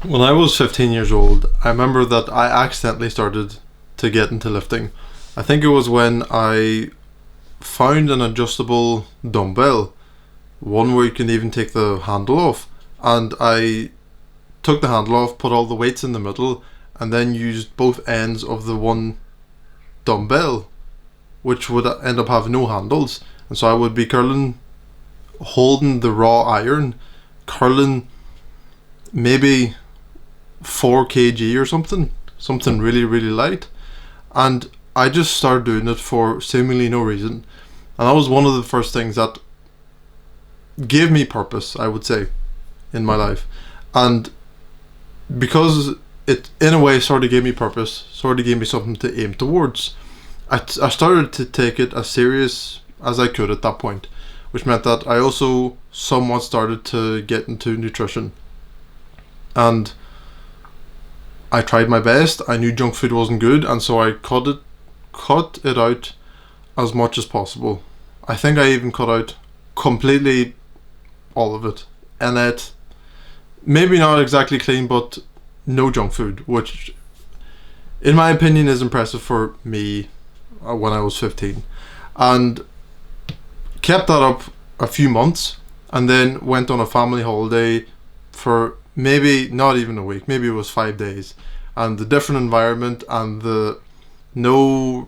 When I was 15 years old, I remember that I accidentally started to get into lifting. I think it was when I found an adjustable dumbbell, one where you can even take the handle off, and I took the handle off, put all the weights in the middle, and then used both ends of the one dumbbell, which would end up having no handles. And so I would be curling, holding the raw iron, curling maybe 4 kg or something really, really light. And I just started doing it for seemingly no reason. And that was one of the first things that gave me purpose, I would say, in my life. And because it, in a way, sort of gave me purpose, sort of gave me something to aim towards, I started to take it as serious as I could at that point, which meant that I also somewhat started to get into nutrition. And I tried my best. I knew junk food wasn't good, and so I cut it out as much as possible. I think I even cut out completely all of it, and it maybe not exactly clean, but no junk food, which in my opinion is impressive for me when I was 15, and kept that up a few months, and then went on a family holiday for maybe not even a week, maybe it was 5 days, and the different environment and the no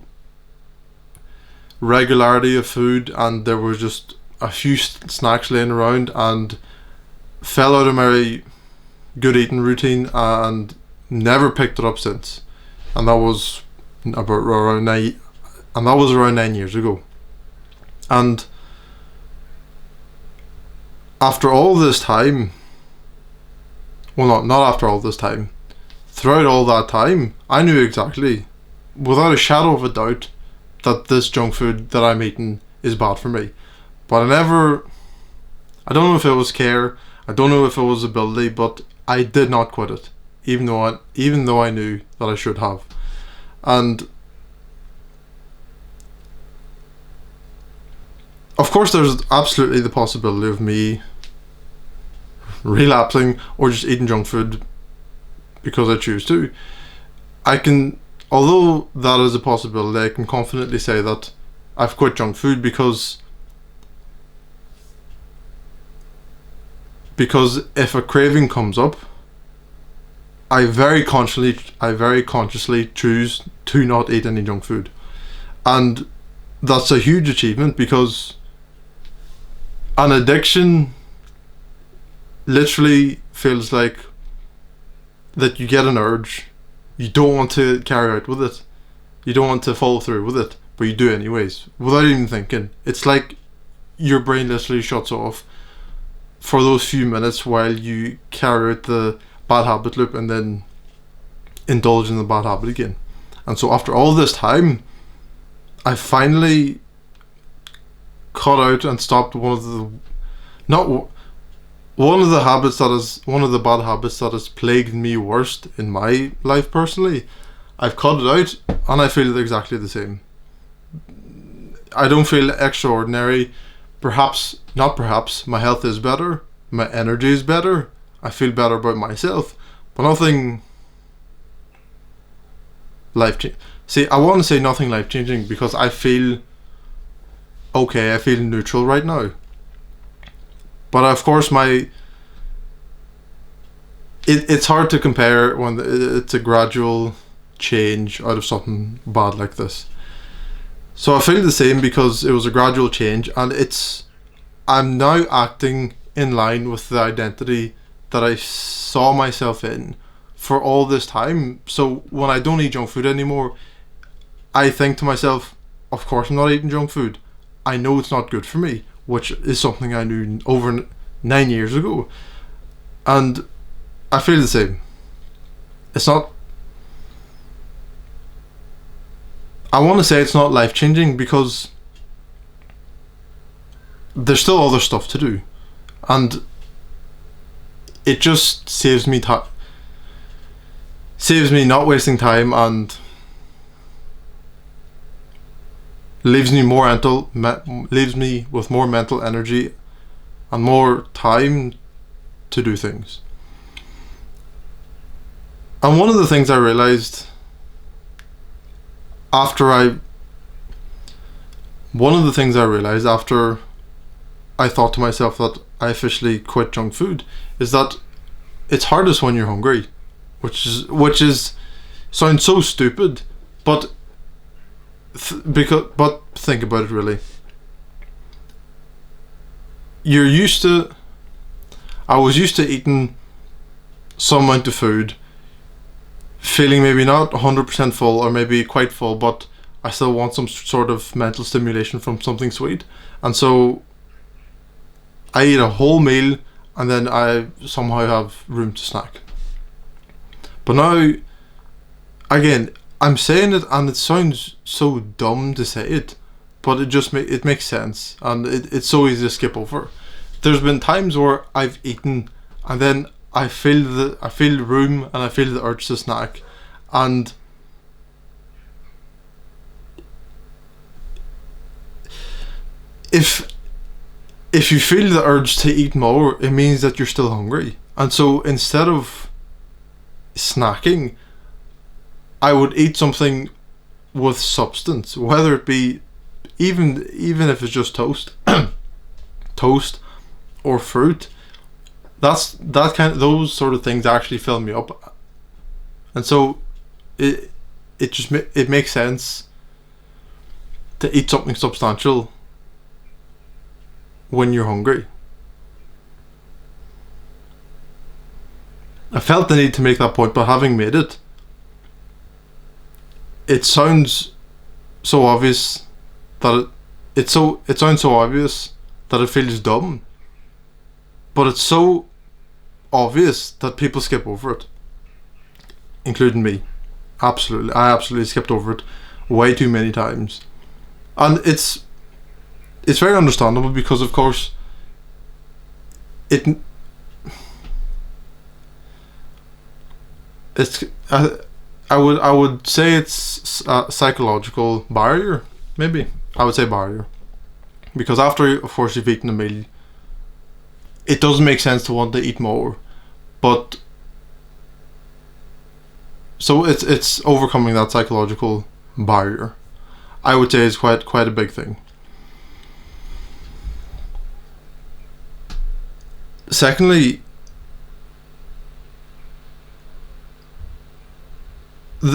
regularity of food, and there was just a few snacks laying around, and fell out of my good eating routine and never picked it up since. And that was about around 9 years ago. And after all this time, well, not after all this time, throughout all that time, I knew exactly, without a shadow of a doubt, that this junk food that I'm eating is bad for me. But I don't know if it was care, I don't know if it was ability, but I did not quit it, even though I knew that I should have. And of course, there's absolutely the possibility of me relapsing or just eating junk food because I choose to. Although that is a possibility, I can confidently say that I've quit junk food because if a craving comes up, I very consciously choose to not eat any junk food. And that's a huge achievement, because an addiction literally feels like that you get an urge, you don't want to carry out with it, you don't want to follow through with it, but you do anyways without even thinking. It's like your brain literally shuts off for those few minutes while you carry out the bad habit loop and then indulge in the bad habit again. And so after all this time, I finally cut out and stopped one of the bad habits that has plagued me worst in my life personally. I've cut it out and I feel exactly the same. I don't feel extraordinary. Perhaps my health is better, my energy is better, I feel better about myself, but nothing life changing. See, I want to say nothing life changing because I feel okay, I feel neutral right now. But of course, it's hard to compare when it's a gradual change out of something bad like this. So I feel the same because it was a gradual change, and I'm now acting in line with the identity that I saw myself in for all this time. So when I don't eat junk food anymore, I think to myself, of course I'm not eating junk food. I know it's not good for me, which is something I knew over 9 years ago. And I feel the same. It's not, I want to say it's not life changing because there's still other stuff to do, and it just saves me not wasting time, and leaves me with more mental energy and more time to do things. And one of the things I realized after I one of the things I realized after I thought to myself that I officially quit junk food is that it's hardest when you're hungry, which is sounds so stupid, but but think about it really. You're used to I was used to eating some amount of food, feeling maybe not 100% full or maybe quite full, but I still want some sort of mental stimulation from something sweet. And so I eat a whole meal and then I somehow have room to snack. But now, again, I'm saying it and it sounds so dumb to say it, but it makes sense and it's so easy to skip over. There's been times where I've eaten and then I feel the room and I feel the urge to snack, and if you feel the urge to eat more, it means that you're still hungry. And so instead of snacking, I would eat something with substance, whether it be even if it's just toast, toast or fruit. That kind of those sort of things actually fill me up, and so it makes sense to eat something substantial when you're hungry. I felt the need to make that point, but having made it, it sounds so obvious that it sounds so obvious that it feels dumb, but it's so obvious that people skip over it, including me. Absolutely, I absolutely skipped over it way too many times, and it's very understandable because, of course, it it's I would say it's a psychological barrier. Maybe I would say barrier because after, of course, you've eaten a meal, it doesn't make sense to want to eat more, but so it's overcoming that psychological barrier. I would say is quite a big thing. Secondly,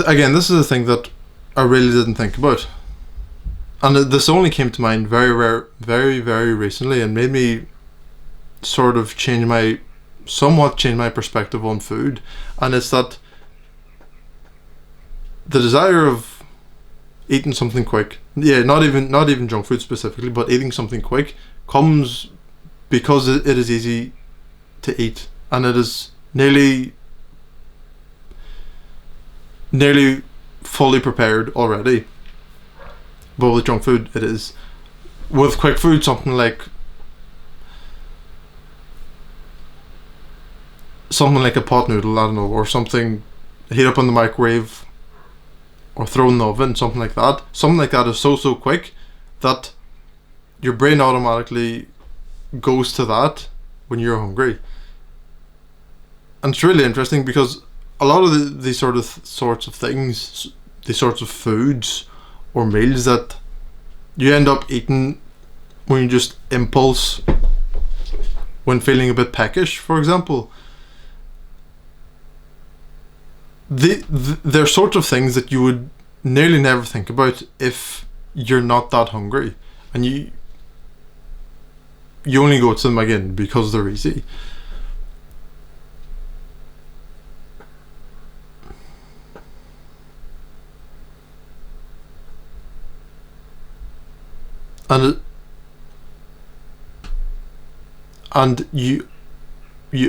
again, this is a thing that I really didn't think about, and this only came to mind very recently, and made me sort of somewhat change my perspective on food. And it's that the desire of eating something quick, not even junk food specifically, but eating something quick comes because it is easy to eat, and it is nearly fully prepared already. But with junk food, it is. With quick food, something like a pot noodle, I don't know, or something, heat up on the microwave or throw in the oven, something like that. Something like that is so quick that your brain automatically goes to that when you're hungry. And it's really interesting because a lot of these sorts of things, these sorts of foods or meals that you end up eating when you just impulse, when feeling a bit peckish, for example, they're sorts of things that you would nearly never think about if you're not that hungry, and you only go to them again because they're easy. And you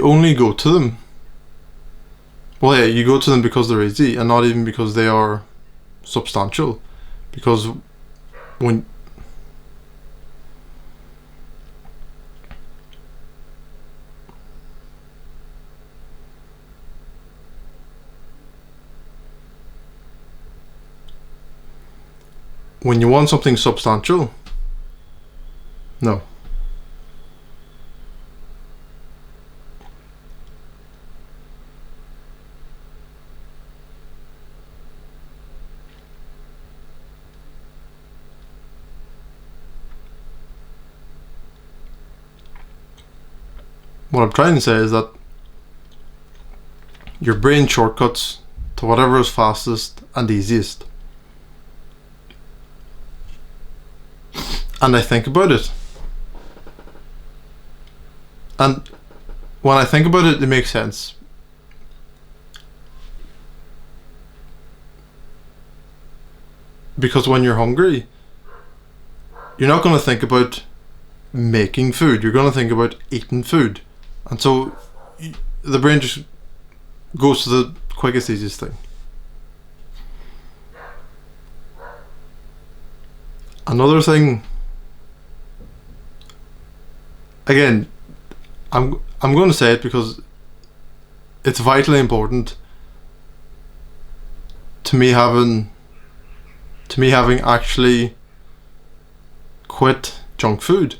only go to them. Well, yeah, you go to them because they're easy, and not even because they are substantial. Because when you want something substantial, no. what I'm trying to say is that your brain shortcuts to whatever is fastest and easiest. And I think about it. And when I think about it, it makes sense. Because when you're hungry, you're not going to think about making food. You're going to think about eating food. And so the brain just goes to the quickest, easiest thing. Another thing, again, I'm going to say it because it's vitally important to me having actually quit junk food.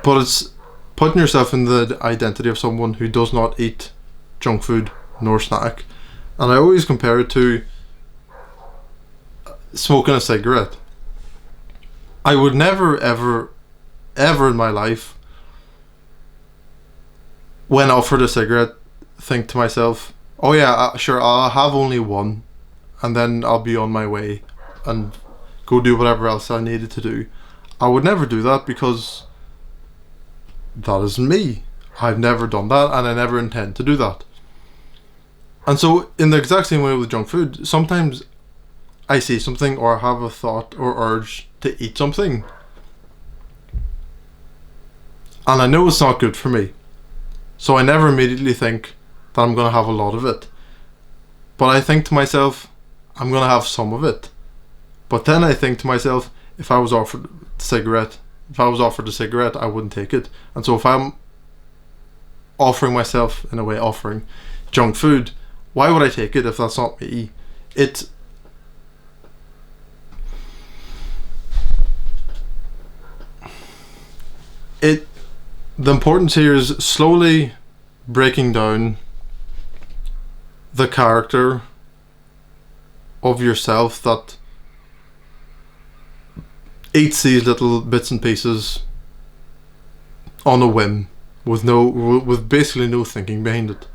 But it's putting yourself in the identity of someone who does not eat junk food nor snack. And I always compare it to smoking a cigarette. I would never ever in my life, when offered a cigarette, think to myself, oh yeah, sure, I'll have only one and then I'll be on my way and go do whatever else I needed to do. I would never do that because that isn't me. I've never done that and I never intend to do that. And so in the exact same way with junk food, sometimes I see something or have a thought or urge to eat something and I know it's not good for me, so I never immediately think that I'm going to have a lot of it. But I think to myself, I'm going to have some of it. But then I think to myself, if I was offered a cigarette, I wouldn't take it. And so if I'm offering myself, in a way, offering junk food, why would I take it if that's not me? The importance here is slowly breaking down the character of yourself that eats these little bits and pieces on a whim with basically no thinking behind it.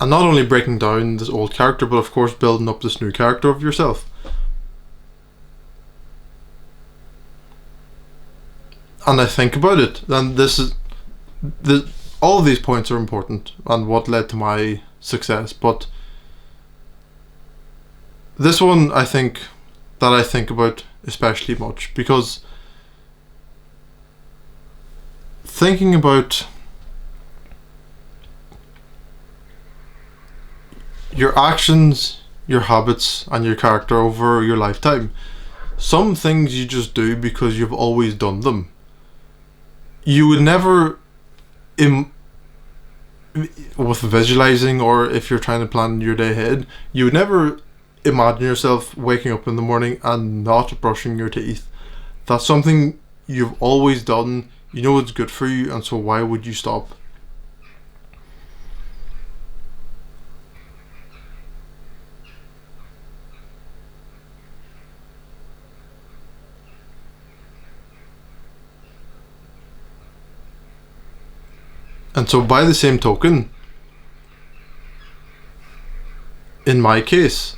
And not only breaking down this old character, but of course building up this new character of yourself. And I think about it, and all of these points are important and what led to my success, but this one I think about especially much, because thinking about your actions, your habits, and your character over your lifetime. Some things you just do because you've always done them. You would never, with visualizing, or if you're trying to plan your day ahead, you would never imagine yourself waking up in the morning and not brushing your teeth. That's something you've always done. You know it's good for you, and so why would you stop? And so by the same token, in my case,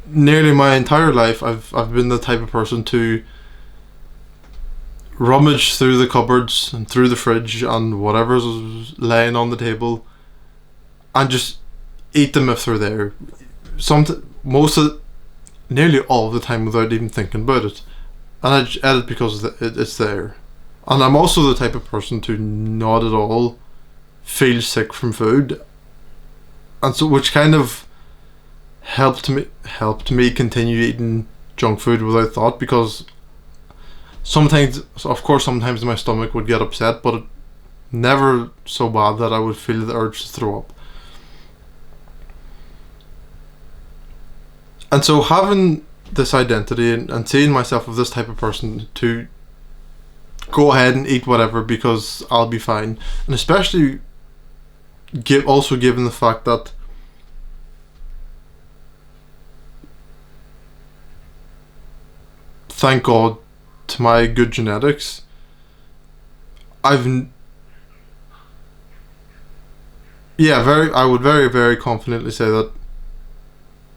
nearly my entire life I've been the type of person to rummage through the cupboards and through the fridge and whatever's laying on the table and just eat them if they're there. Nearly all the time without even thinking about it. And I just eat it because it's there. And I'm also the type of person to not at all feel sick from food, and so which kind of helped me continue eating junk food without thought, because sometimes my stomach would get upset, but never so bad that I would feel the urge to throw up. And so having this identity and seeing myself as this type of person to go ahead and eat whatever because I'll be fine. And especially also given the fact that thank God to my good genetics, I would very, very confidently say that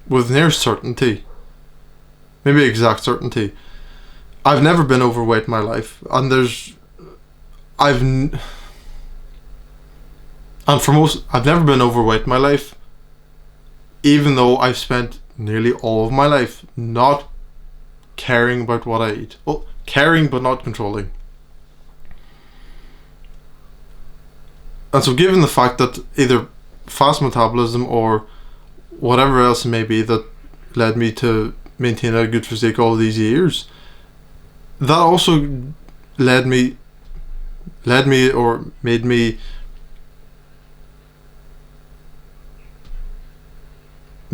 with near certainty, maybe exact certainty, I've never been overweight in my life, and I've never been overweight in my life, even though I've spent nearly all of my life not caring about what I eat. Well, caring but not controlling. And so given the fact that either fast metabolism or whatever else it may be that led me to maintain a good physique all these years, that also led me or made me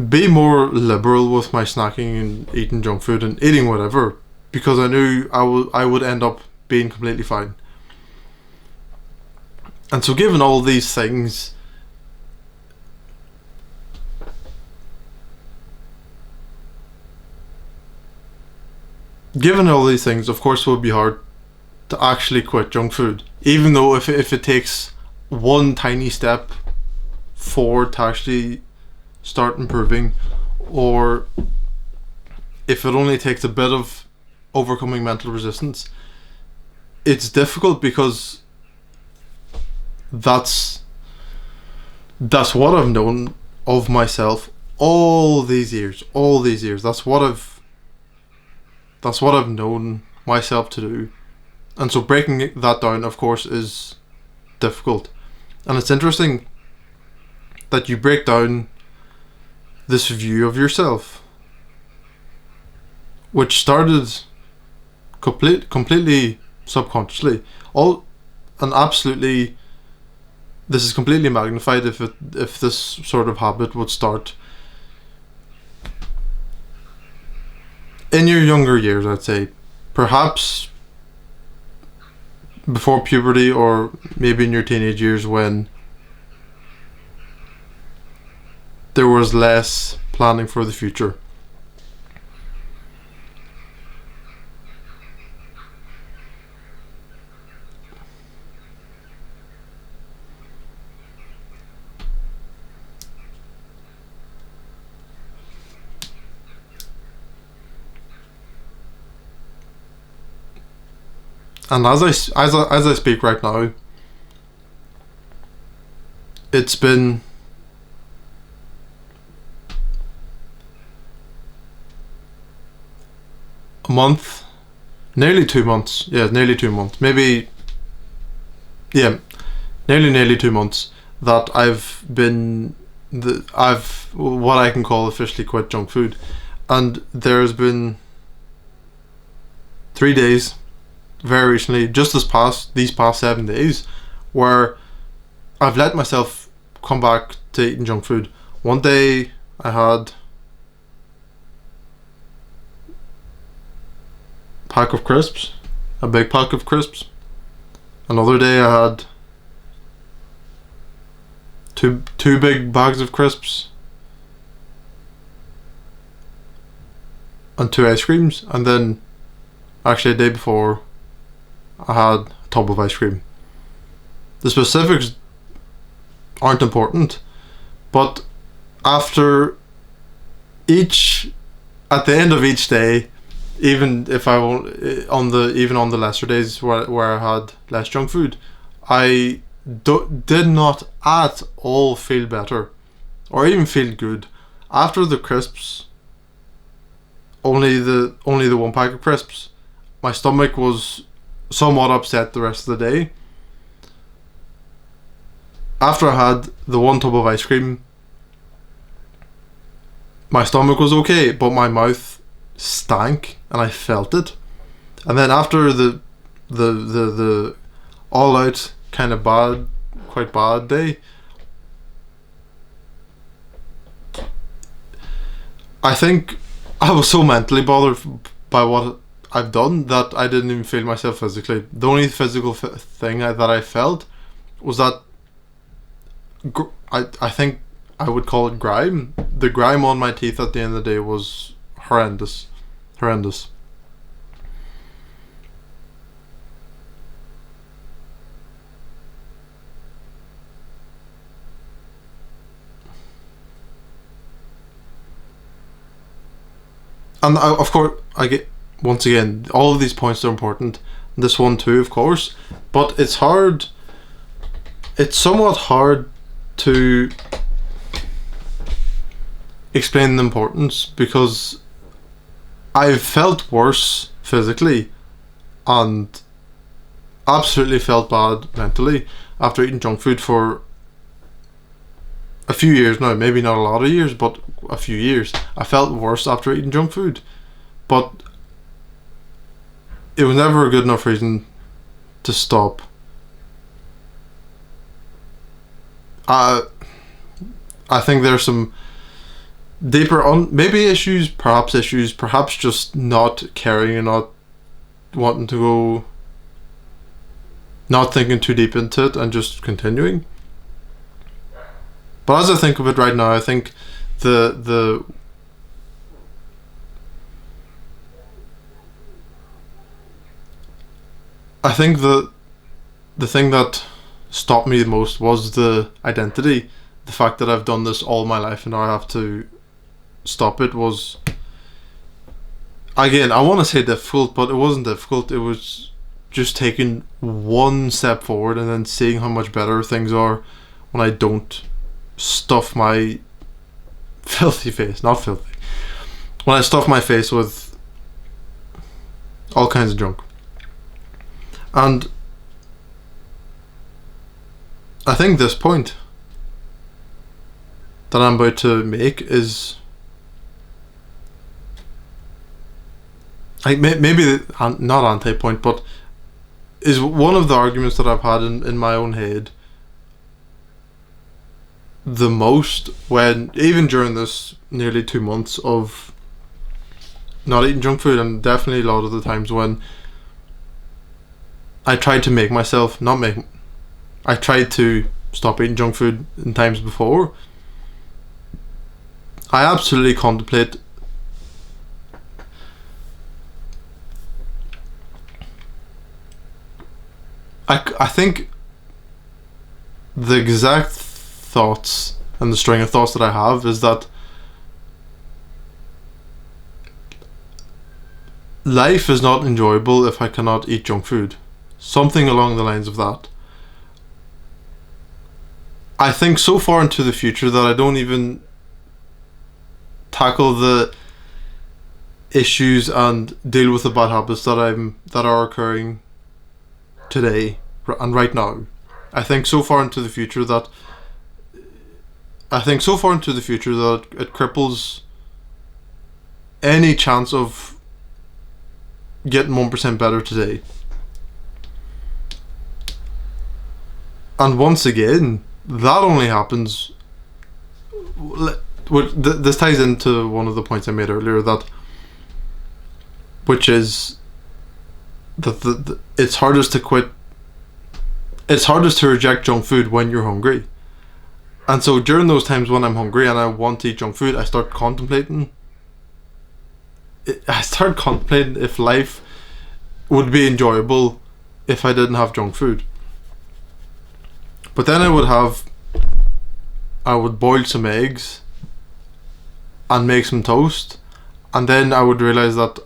be more liberal with my snacking and eating junk food and eating whatever, because I knew I would end up being completely fine. And so given all these things, of course it would be hard to actually quit junk food, even though if it takes one tiny step forward to actually start improving, or if it only takes a bit of overcoming mental resistance, it's difficult because that's what I've known of myself all these years. That's what I've known myself to do. And so breaking that down, of course, is difficult. And it's interesting that you break down this view of yourself, which started completely subconsciously. This is completely magnified if this sort of habit would start in your younger years, I'd say. Perhaps before puberty, or maybe in your teenage years when there was less planning for the future. And as I speak right now, it's been a month, nearly 2 months. Yeah, nearly 2 months. Maybe, yeah, nearly 2 months that I've what I can call officially quit junk food, and there's been 3 days very recently, just these past 7 days, where I've let myself come back to eating junk food. One day I had a big pack of crisps. Another day I had two big bags of crisps and 2 ice creams, and then actually a day before I had a tub of ice cream. The specifics aren't important, but at the end of each day, even if I won't on the lesser days where I had less junk food, I did not at all feel better or even feel good after the crisps. Only the 1 pack of crisps. My stomach was somewhat upset the rest of the day. After I had the 1 tub of ice cream, my stomach was okay, but my mouth stank and I felt it. And then after the all out kind of quite bad day, I think I was so mentally bothered by what I've done that I didn't even feel myself physically. The only physical thing that I felt was that I think I would call it grime. The grime on my teeth at the end of the day was horrendous. Horrendous. And of course, I get, once again, all of these points are important. This one too, of course. But it's hard. It's somewhat hard to explain the importance, because I've felt worse physically and absolutely felt bad mentally after eating junk food for a few years now. Maybe not a lot of years, but a few years. I felt worse after eating junk food, but it was never a good enough reason to stop. I think there's some deeper maybe issues, perhaps just not caring and not wanting to go, not thinking too deep into it and just continuing. But as I think of it right now, I think the I think the thing that stopped me the most was the identity. The fact that I've done this all my life and now I have to stop it was, again, I want to say difficult, but it wasn't difficult. It was just taking one step forward and then seeing how much better things are when I don't stuff my filthy face, not filthy, when I stuff my face with all kinds of junk. And I think this point that I'm about to make is, maybe not anti-point, but is one of the arguments that I've had in my own head the most, when even during this nearly 2 months of not eating junk food, and definitely a lot of the times when I tried to make myself not make, I tried to stop eating junk food in times before, I absolutely contemplate I think the exact thoughts and the string of thoughts that I have is that life is not enjoyable if I cannot eat junk food. Something along the lines of that. I think so far into the future that I don't even tackle the issues and deal with the bad habits that are occurring today and right now. I think so far into the future that it cripples any chance of getting 1% better today. And once again, that only happens. This ties into one of the points I made earlier, which is that it's hardest to quit. It's hardest to reject junk food when you're hungry. And so during those times when I'm hungry and I want to eat junk food, I start contemplating if life would be enjoyable if I didn't have junk food. But then I would boil some eggs and make some toast, and then I would realize that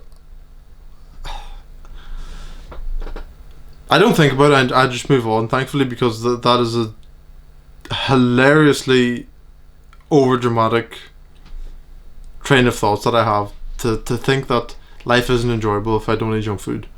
I don't think about it, I just move on, thankfully, because that is a hilariously overdramatic train of thoughts that I have, to think that life isn't enjoyable if I don't eat junk food.